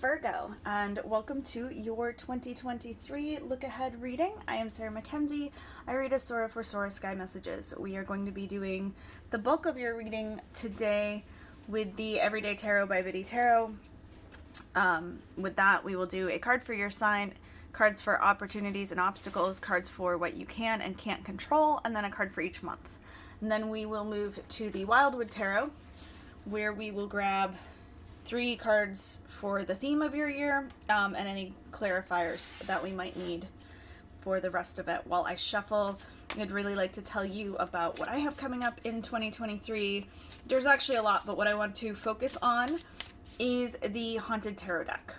Virgo, and welcome to your 2023 look ahead reading. I am Sarah Mackenzie. I read Asura for Sora Sky Messages. We are going to be doing the bulk of your reading today with the Everyday Tarot by Biddy Tarot. With that, we will do a card for your sign, cards for opportunities and obstacles, cards for what you can and can't control, and then a card for each month. And then we will move to the Wildwood Tarot, where we will grab 3 cards for the theme of your year, and any clarifiers that we might need for the rest of it. While I shuffle, I'd really like to tell you about what I have coming up in 2023. There's actually a lot, but what I want to focus on is the Haunted Tarot deck.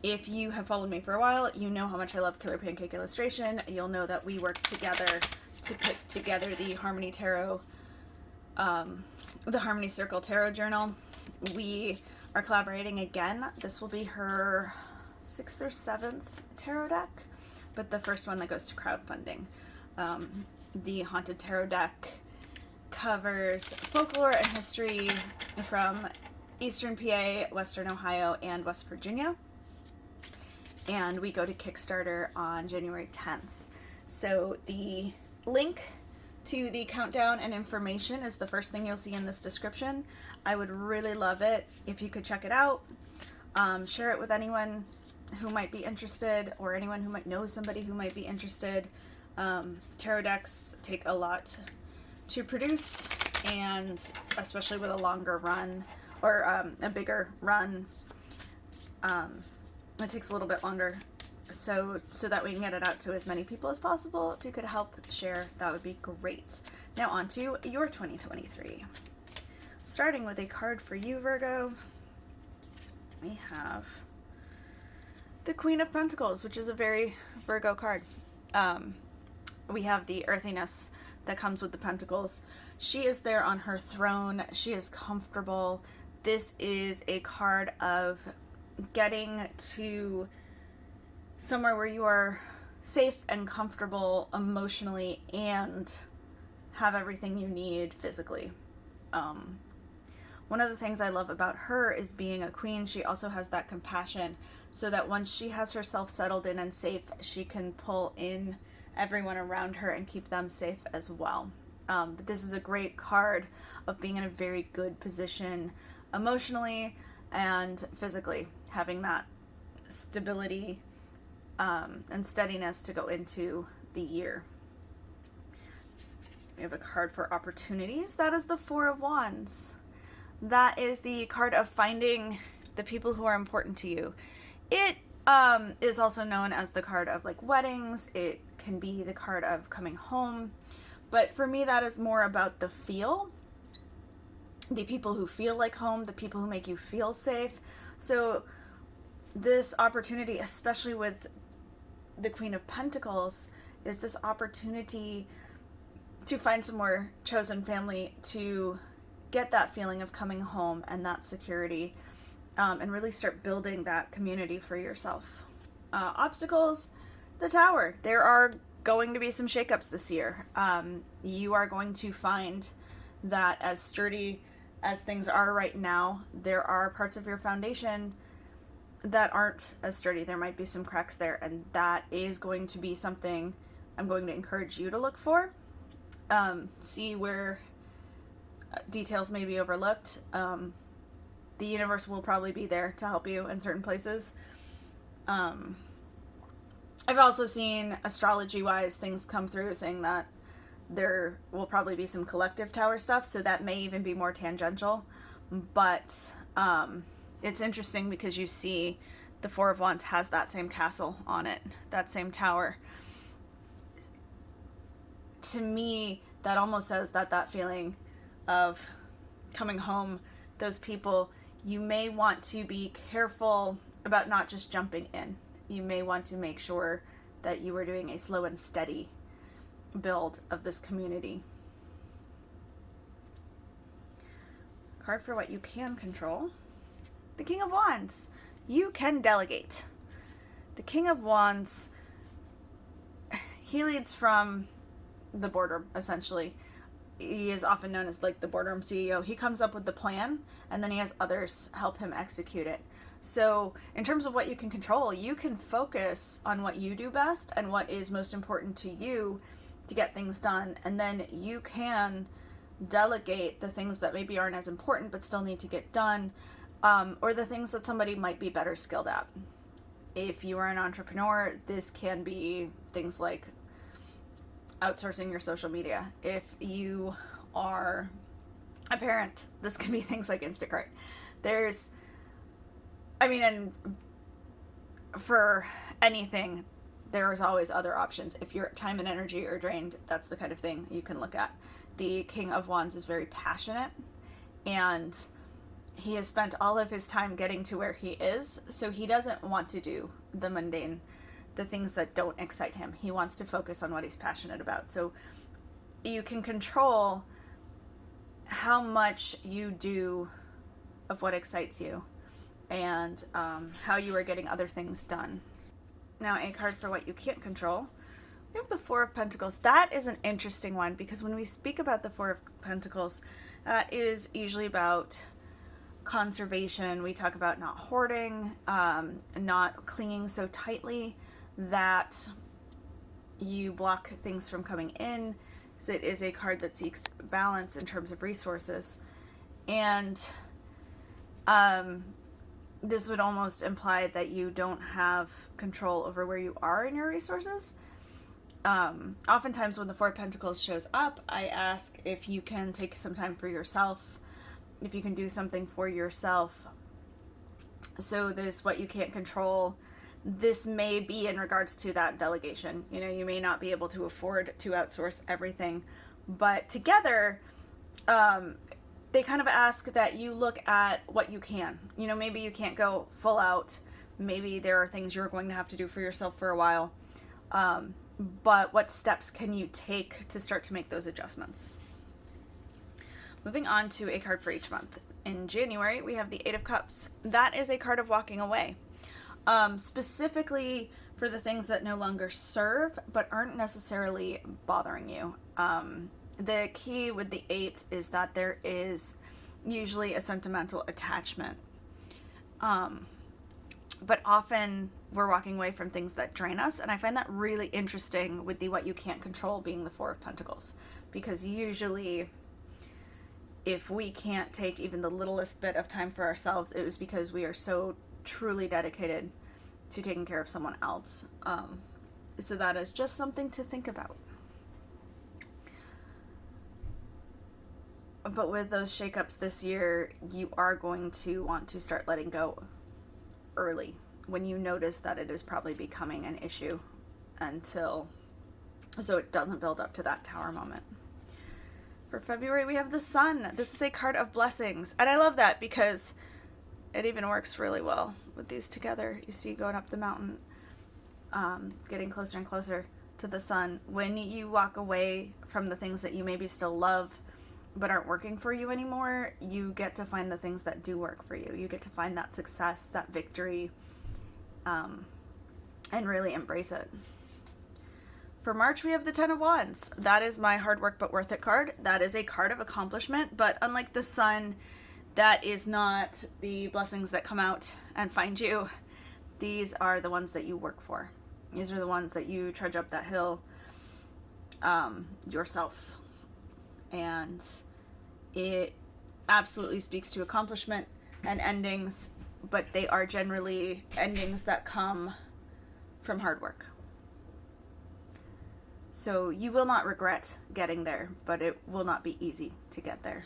If you have followed me for a while, you know how much I love Killer Pancake Illustration. You'll know that we worked together to put together the Harmony Tarot, the Harmony Circle Tarot Journal. We are collaborating again. This will be her 6th or 7th tarot deck, but the first one that goes to crowdfunding. The Haunted Tarot deck covers folklore and history from Eastern PA, Western Ohio, and West Virginia. And we go to Kickstarter on January 10th. So the link to the countdown and information is the first thing you'll see in this description. I would really love it if you could check it out. Share it with anyone who might be interested, or anyone who might know somebody who might be interested. Tarot decks take a lot to produce, and especially with a longer run or a bigger run, it takes a little bit longer. So that we can get it out to as many people as possible. If you could help share, that would be great. Now on to your 2023. Starting with a card for you, Virgo, we have the Queen of Pentacles, which is a very Virgo card. We have the earthiness that comes with the Pentacles. She is there on her throne. She is comfortable. This is a card of getting to somewhere where you are safe and comfortable emotionally and have everything you need physically. One of the things I love about her is being a queen, she also has that compassion, so that once she has herself settled in and safe, she can pull in everyone around her and keep them safe as well. But this is a great card of being in a very good position emotionally and physically, having that stability and steadiness to go into the year. We have a card for opportunities. That is the Four of Wands. That is the card of finding the people who are important to you. It is also known as the card of like weddings. It can be the card of coming home. But for me, that is more about the feel. The people who feel like home, the people who make you feel safe. So this opportunity, especially with the Queen of Pentacles, is this opportunity to find some more chosen family, to get that feeling of coming home and that security, and really start building that community for yourself. Obstacles, the Tower. There are going to be some shakeups this year. You are going to find that as sturdy as things are right now, there are parts of your foundation that aren't as sturdy. There might be some cracks there, and that is going to be something I'm going to encourage you to look for. See where details may be overlooked. The universe will probably be there to help you in certain places. I've also seen astrology-wise things come through saying that there will probably be some collective tower stuff, so that may even be more tangential. But it's interesting because you see the Four of Wands has that same castle on it, that same tower. To me, that almost says that that feeling of coming home, those people, you may want to be careful about not just jumping in. You may want to make sure that you are doing a slow and steady build of this community. Card for what you can control. The King of Wands. You can delegate. The King of Wands, he leads from the border, essentially. he is often known as like the boardroom CEO. He comes up with the plan and then he has others help him execute it. So in terms of what you can control, you can focus on what you do best and what is most important to you to get things done. And then you can delegate the things that maybe aren't as important but still need to get done, or the things that somebody might be better skilled at. If you are an entrepreneur, this can be things like outsourcing your social media. If you are a parent, this can be things like Instacart. And for anything, there's always other options. If your time and energy are drained, that's the kind of thing you can look at. The King of Wands is very passionate, and he has spent all of his time getting to where he is, so he doesn't want to do the mundane, the things that don't excite him. He wants to focus on what he's passionate about. So you can control how much you do of what excites you, and how you are getting other things done. Now, a card for what you can't control. We have the Four of Pentacles. That is an interesting one, because when we speak about the Four of Pentacles, that is usually about conservation. We talk about not hoarding, not clinging so tightly that you block things from coming in. So it is a card that seeks balance in terms of resources. And this would almost imply that you don't have control over where you are in your resources. Oftentimes when the Four of Pentacles shows up, I ask if you can take some time for yourself, if you can do something for yourself. So this, what you can't control, this may be in regards to that delegation. You know, you may not be able to afford to outsource everything, but together, they kind of ask that you look at what you can. You know, maybe you can't go full out. Maybe there are things you're going to have to do for yourself for a while. But what steps can you take to start to make those adjustments? Moving on to a card for each month. In January, we have the Eight of Cups. That is a card of walking away. Specifically for the things that no longer serve, but aren't necessarily bothering you. The key with the Eight is that there is usually a sentimental attachment. But often we're walking away from things that drain us. And I find that really interesting with the what you can't control being the Four of Pentacles. Because usually if we can't take even the littlest bit of time for ourselves, it was because we are so truly dedicated to taking care of someone else. So that is just something to think about. But with those shakeups this year, you are going to want to start letting go early when you notice that it is probably becoming an issue, so it doesn't build up to that tower moment. For February, we have the Sun. This is a card of blessings, and I love that because it even works really well with these together. You see going up the mountain, getting closer and closer to the sun. When you walk away from the things that you maybe still love but aren't working for you anymore, you get to find the things that do work for you. You get to find that success, that victory, and really embrace it. For March, we have the Ten of Wands. That is my hard work but worth it card. That is a card of accomplishment, but unlike the Sun, that is not the blessings that come out and find you. These are the ones that you work for. These are the ones that you trudge up that hill yourself. And it absolutely speaks to accomplishment and endings, but they are generally endings that come from hard work. So you will not regret getting there, but it will not be easy to get there.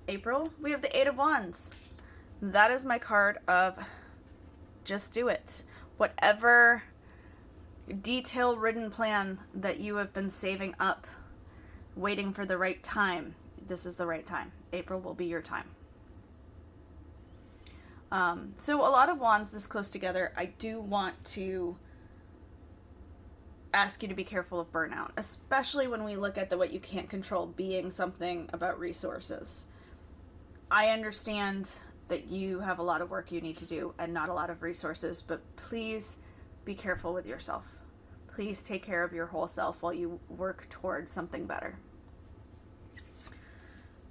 April, we have the Eight of Wands. That is my card of just do it. Whatever detail-ridden plan that you have been saving up, waiting for the right time, this is the right time. April will be your time. So a lot of wands this close together. I do want to ask you to be careful of burnout, especially when we look at the what you can't control being something about resources. I understand that you have a lot of work you need to do and not a lot of resources, but please be careful with yourself. Please take care of your whole self while you work towards something better.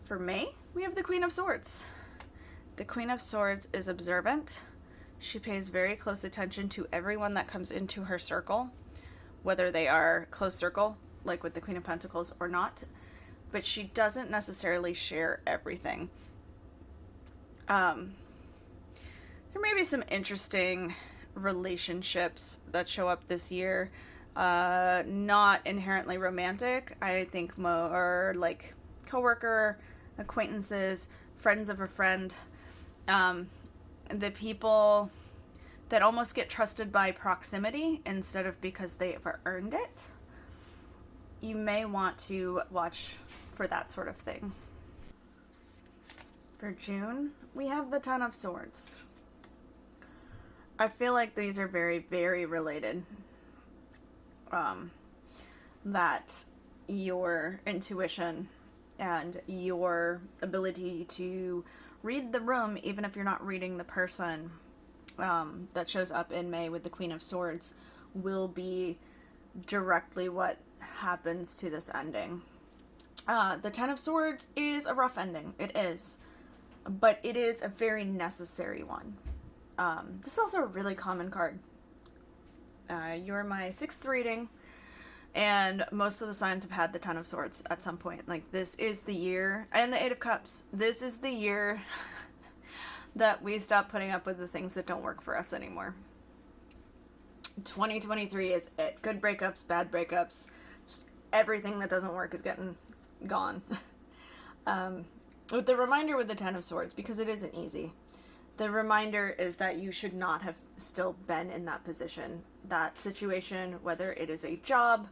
For May, we have the Queen of Swords. The Queen of Swords is observant. She pays very close attention to everyone that comes into her circle, whether they are close circle, like with the Queen of Pentacles, or not. But she doesn't necessarily share everything. There may be some interesting relationships that show up this year. Not inherently romantic. I think more like coworker, acquaintances, friends of a friend. The people that almost get trusted by proximity instead of because they've earned it. You may want to watch for that sort of thing. For June, we have the Ten of Swords. I feel like these are very, very related. That your intuition and your ability to read the room, even if you're not reading the person, that shows up in May with the Queen of Swords, will be directly what happens to this ending. The Ten of Swords is a rough ending. It is. But it is a very necessary one. This is also a really common card. You're my 6th reading, and most of the signs have had the Ten of Swords at some point. Like, this is the year, and the Eight of Cups. This is the year that we stop putting up with the things that don't work for us anymore. 2023 is it. Good breakups, bad breakups, just everything that doesn't work is getting gone. With the reminder with the Ten of Swords, because it isn't easy, the reminder is that you should not have still been in that position, that situation, whether it is a job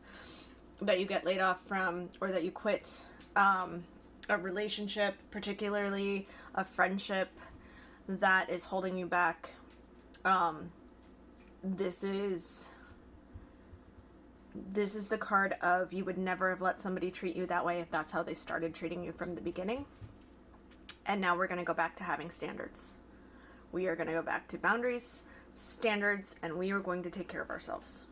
that you get laid off from, or that you quit a relationship, particularly a friendship that is holding you back. This is the card of you would never have let somebody treat you that way if that's how they started treating you from the beginning. And now we're going to go back to having standards. We are going to go back to boundaries, standards, and we are going to take care of ourselves.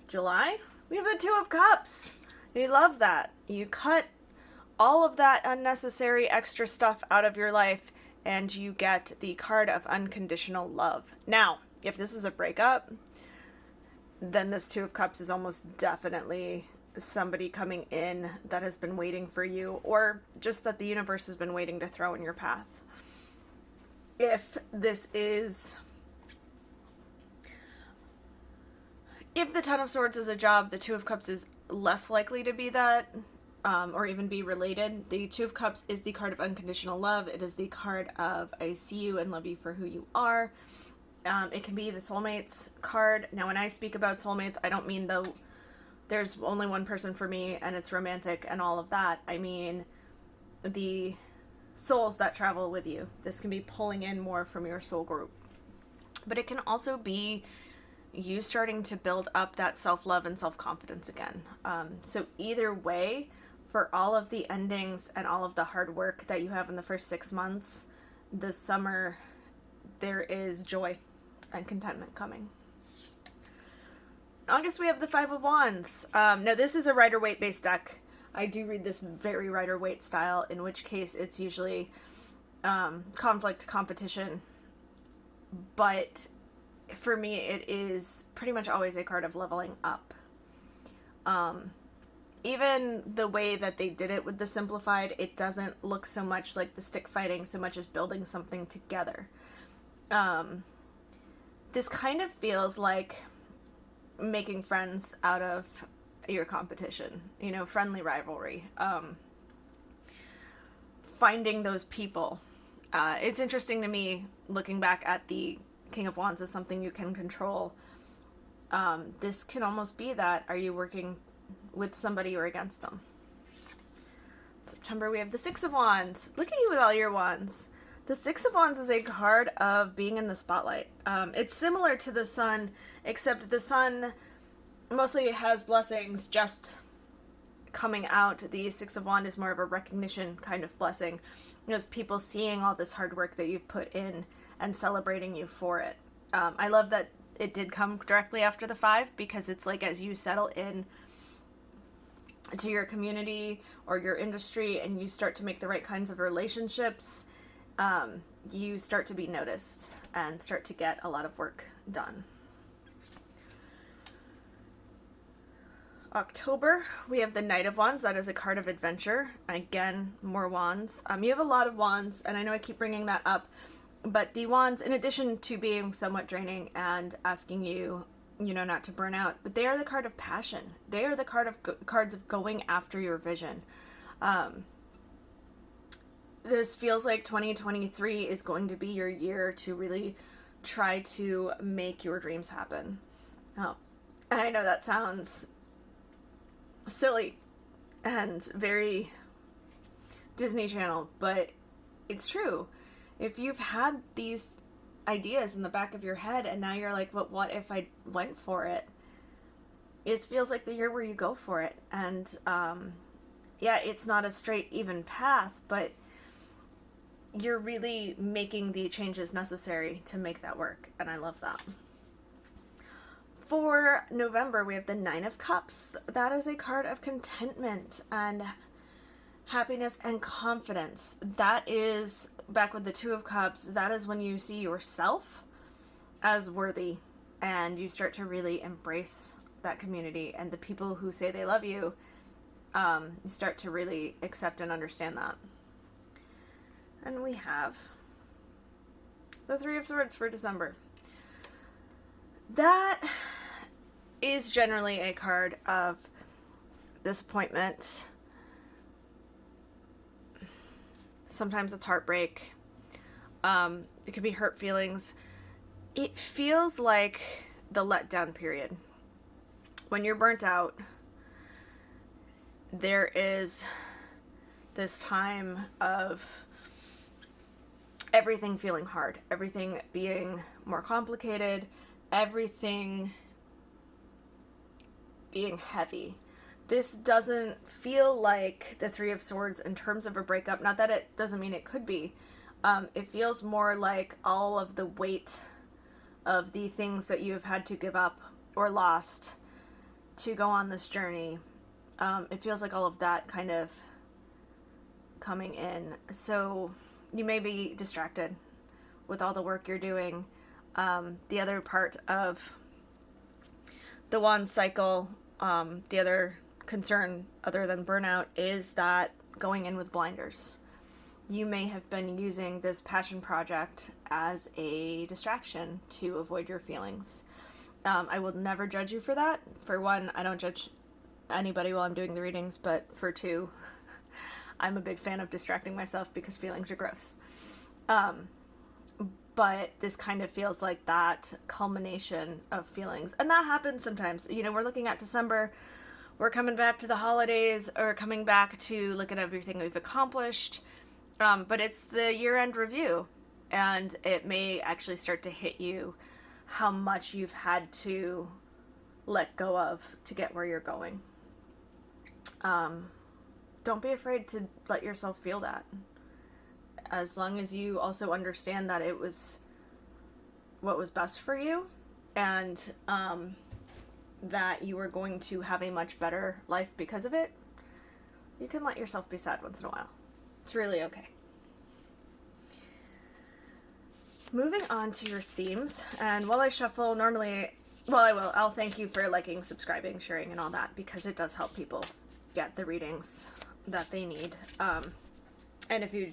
July, we have the Two of Cups. We love that. You cut all of that unnecessary extra stuff out of your life and you get the card of unconditional love. Now, if this is a breakup, then this Two of Cups is almost definitely somebody coming in that has been waiting for you, or just that the universe has been waiting to throw in your path. If the Ten of Swords is a job, the Two of Cups is less likely to be that, or even be related. The Two of Cups is the card of unconditional love. It is the card of I see you and love you for who you are. It can be the soulmates card. Now, when I speak about soulmates, I don't mean though there's only one person for me and it's romantic and all of that. I mean the souls that travel with you. This can be pulling in more from your soul group. But it can also be you starting to build up that self-love and self-confidence again. So either way, for all of the endings and all of the hard work that you have in the first 6 months, this summer, there is joy and contentment coming. August, we have the Five of Wands. Now, this is a Rider-Waite based deck. I do read this very Rider-Waite style, in which case it's usually conflict, competition. But for me, it is pretty much always a card of leveling up. Even the way that they did it with the Simplified, it doesn't look so much like the stick fighting so much as building something together. This kind of feels like making friends out of your competition, you know, friendly rivalry, finding those people. It's interesting to me, looking back at the King of Wands as something you can control. This can almost be that. Are you working with somebody or against them? September, we have the Six of Wands. Look at you with all your wands. The Six of Wands is a card of being in the spotlight. It's similar to the Sun, except the Sun mostly has blessings just coming out. The Six of Wands is more of a recognition kind of blessing. You know, it's people seeing all this hard work that you've put in and celebrating you for it. I love that it did come directly after the 5, because it's like as you settle in to your community or your industry and you start to make the right kinds of relationships, you start to be noticed and start to get a lot of work done. October, we have the Knight of Wands. That is a card of adventure. Again, more wands. You have a lot of wands, and I know I keep bringing that up, but the wands, in addition to being somewhat draining and asking you, not to burn out, but they are the card of passion. They are the cards of going after your vision. This feels like 2023 is going to be your year to really try to make your dreams happen. Oh, and I know that sounds silly and very Disney Channel, but it's true. If you've had these ideas in the back of your head and now you're like, but what if I went for it? It feels like the year where you go for it. And yeah, it's not a straight, even path, but you're really making the changes necessary to make that work. And I love that. For November, we have the 9 of Cups. That is a card of contentment and happiness and confidence. That is, back with the 2 of Cups, that is when you see yourself as worthy and you start to really embrace that community and the people who say they love you. You start to really accept and understand that. And we have the 3 of Swords for December. That is generally a card of disappointment. Sometimes it's heartbreak. It could be hurt feelings. It feels like the letdown period. When you're burnt out, there is this time of everything feeling hard, everything being more complicated, everything being heavy. This doesn't feel like the 3 of Swords in terms of a breakup. Not that it doesn't mean it could be. It feels more like all of the weight of the things that you've had to give up or lost to go on this journey. It feels like all of that kind of coming in. So you may be distracted with all the work you're doing. The other part of the wand cycle, the other concern other than burnout, is that going in with blinders. You may have been using this passion project as a distraction to avoid your feelings. I will never judge you for that. For one, I don't judge anybody while I'm doing the readings, but for two, I'm a big fan of distracting myself because feelings are gross. But this kind of feels like that culmination of feelings. And that happens sometimes. We're looking at December, we're coming back to the holidays, or coming back to look at everything we've accomplished. But it's the year-end review, and it may actually start to hit you how much you've had to let go of to get where you're going. Don't be afraid to let yourself feel that. As long as you also understand that it was what was best for you, and that you are going to have a much better life because of it, you can let yourself be sad once in a while. It's really okay. Moving on to your themes, and while I shuffle, I'll thank you for liking, subscribing, sharing, and all that, because it does help people get the readings that they need. And if you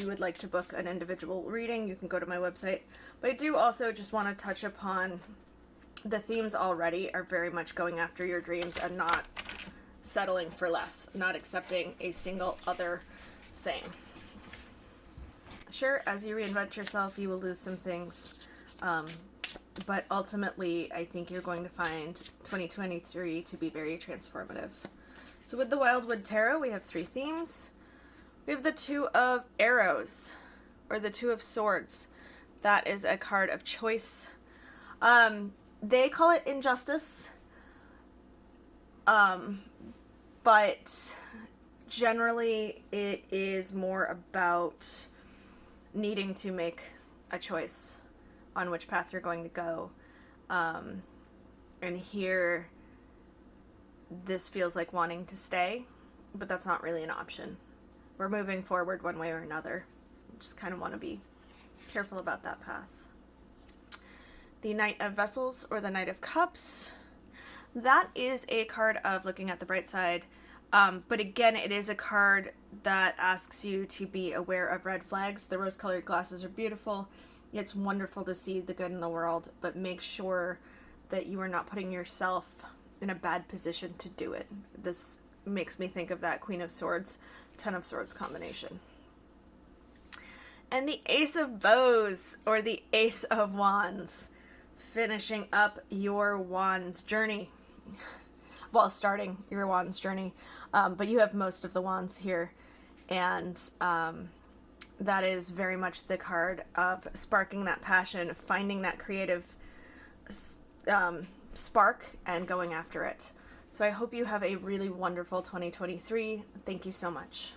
would like to book an individual reading, you can go to my website. But I do also just want to touch upon the themes already are very much going after your dreams and not settling for less, not accepting a single other thing. Sure, as you reinvent yourself, you will lose some things, but ultimately, I think you're going to find 2023 to be very transformative. So with the Wildwood Tarot, we have 3 themes. We have the 2 of Arrows, or the 2 of Swords. That is a card of choice. They call it injustice, but generally it is more about needing to make a choice on which path you're going to go. And here, this feels like wanting to stay, but that's not really an option. We're moving forward one way or another. Just kind of want to be careful about that path. The Knight of Vessels, or the Knight of Cups. That is a card of looking at the bright side. But again, it is a card that asks you to be aware of red flags. The rose-colored glasses are beautiful. It's wonderful to see the good in the world, but make sure that you are not putting yourself in a bad position to do it. This makes me think of that Queen of Swords, Ten of Swords combination. And the Ace of Bows, or the Ace of Wands, finishing up your Wands journey. Well, starting your Wands journey, but you have most of the Wands here, and that is very much the card of sparking that passion, finding that creative spark, and going after it. So I hope you have a really wonderful 2023. Thank you so much.